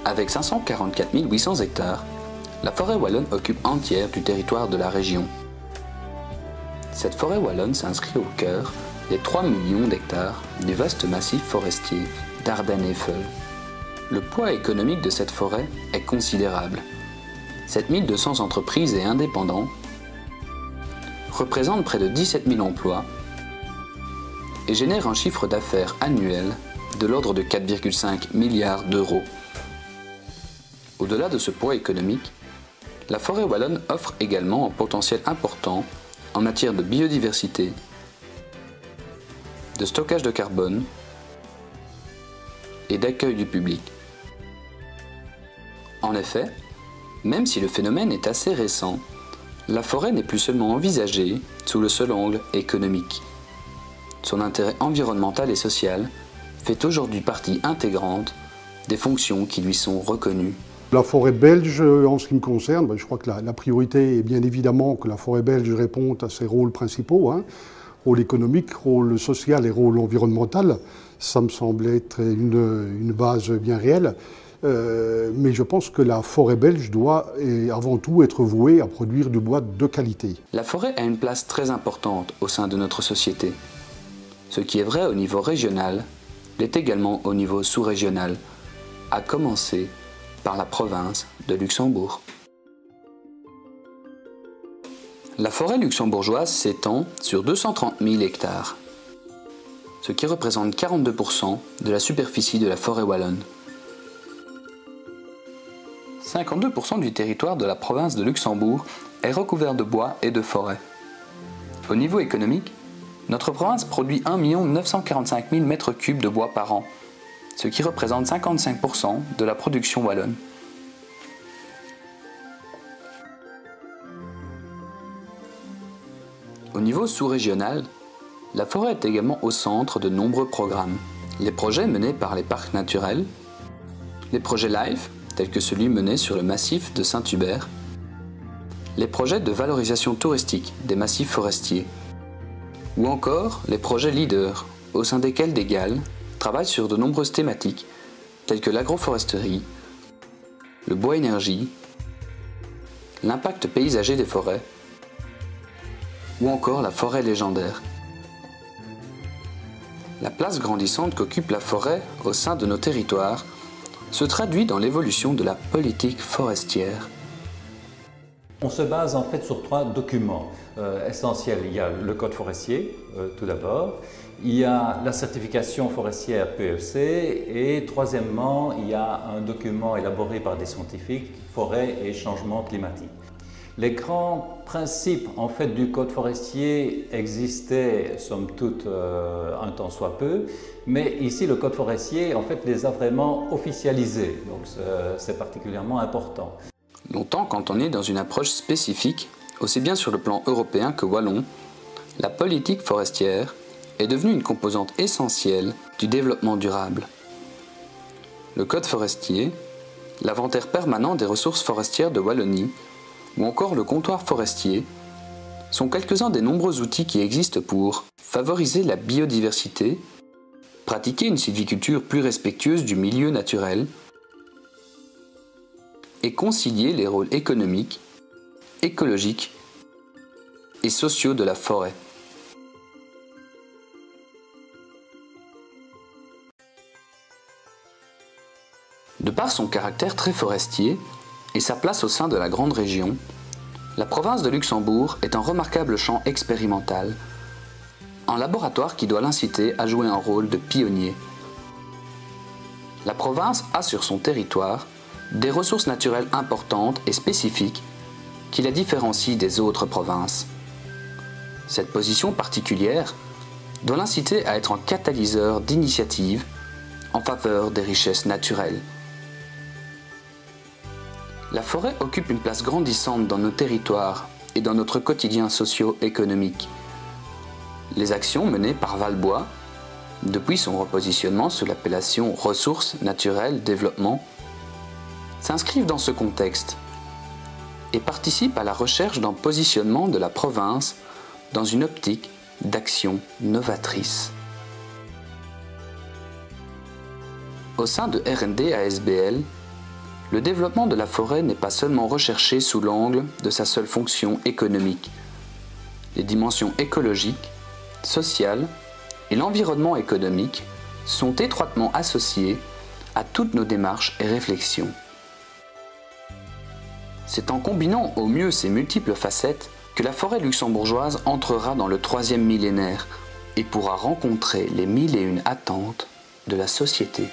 Avec 544 800 hectares, la forêt wallonne occupe entière du territoire de la région. Cette forêt wallonne s'inscrit au cœur des 3 millions d'hectares du vaste massif forestier d'Ardenne-Eifel. Le poids économique de cette forêt est considérable. 7200 entreprises et indépendants représentent près de 17 000 emplois et génèrent un chiffre d'affaires annuel de l'ordre de 4,5 milliards d'euros. Au-delà de ce poids économique, la forêt wallonne offre également un potentiel important en matière de biodiversité, de stockage de carbone et d'accueil du public. En effet, même si le phénomène est assez récent, la forêt n'est plus seulement envisagée sous le seul angle économique. Son intérêt environnemental et social fait aujourd'hui partie intégrante des fonctions qui lui sont reconnues. La forêt belge, en ce qui me concerne, je crois que la priorité est bien évidemment que la forêt belge réponde à ses rôles principaux, rôle économique, rôle social et rôle environnemental. Ça me semble être une base bien réelle. Mais je pense que la forêt belge doit avant tout être vouée à produire du bois de qualité. La forêt a une place très importante au sein de notre société. Ce qui est vrai au niveau régional l'est également au niveau sous-régional, à commencer par la province de Luxembourg. La forêt luxembourgeoise s'étend sur 230 000 hectares, ce qui représente 42% de la superficie de la forêt wallonne. 52% du territoire de la province de Luxembourg est recouvert de bois et de forêts. Au niveau économique, notre province produit 1 945 000 m3 de bois par an, ce qui représente 55% de la production wallonne. Au niveau sous-régional, la forêt est également au centre de nombreux programmes. Les projets menés par les parcs naturels, les projets LIFE, tels que celui mené sur le massif de Saint-Hubert, les projets de valorisation touristique des massifs forestiers, ou encore les projets leaders, au sein desquels des GAL travaillent sur de nombreuses thématiques, telles que l'agroforesterie, le bois énergie, l'impact paysager des forêts, ou encore la forêt légendaire. La place grandissante qu'occupe la forêt au sein de nos territoires se traduit dans l'évolution de la politique forestière. On se base en fait sur 3 documents essentiels. Il y a le code forestier, tout d'abord. Il y a la certification forestière PEC et troisièmement, il y a un document élaboré par des scientifiques, forêt et changement climatique. Les grands principes en fait, du code forestier existaient, somme toute, un temps soit peu, mais ici le code forestier en fait, les a vraiment officialisés, donc c'est particulièrement important. Longtemps cantonnée dans une approche spécifique, aussi bien sur le plan européen que wallon, la politique forestière est devenue une composante essentielle du développement durable. Le code forestier, l'inventaire permanent des ressources forestières de Wallonie, ou encore le comptoir forestier, sont quelques-uns des nombreux outils qui existent pour favoriser la biodiversité, pratiquer une sylviculture plus respectueuse du milieu naturel et concilier les rôles économiques, écologiques et sociaux de la forêt. De par son caractère très forestier et sa place au sein de la grande région, la province de Luxembourg est un remarquable champ expérimental, un laboratoire qui doit l'inciter à jouer un rôle de pionnier. La province a sur son territoire des ressources naturelles importantes et spécifiques qui la différencient des autres provinces. Cette position particulière doit l'inciter à être un catalyseur d'initiatives en faveur des richesses naturelles. La forêt occupe une place grandissante dans nos territoires et dans notre quotidien socio-économique. Les actions menées par Valbois, depuis son repositionnement sous l'appellation Ressources naturelles développement, s'inscrivent dans ce contexte et participent à la recherche d'un positionnement de la province dans une optique d'action novatrice. Au sein de R&D ASBL, le développement de la forêt n'est pas seulement recherché sous l'angle de sa seule fonction économique. Les dimensions écologiques, sociales et l'environnement économique sont étroitement associés à toutes nos démarches et réflexions. C'est en combinant au mieux ces multiples facettes que la forêt luxembourgeoise entrera dans le 3e millénaire et pourra rencontrer les 1001 attentes de la société.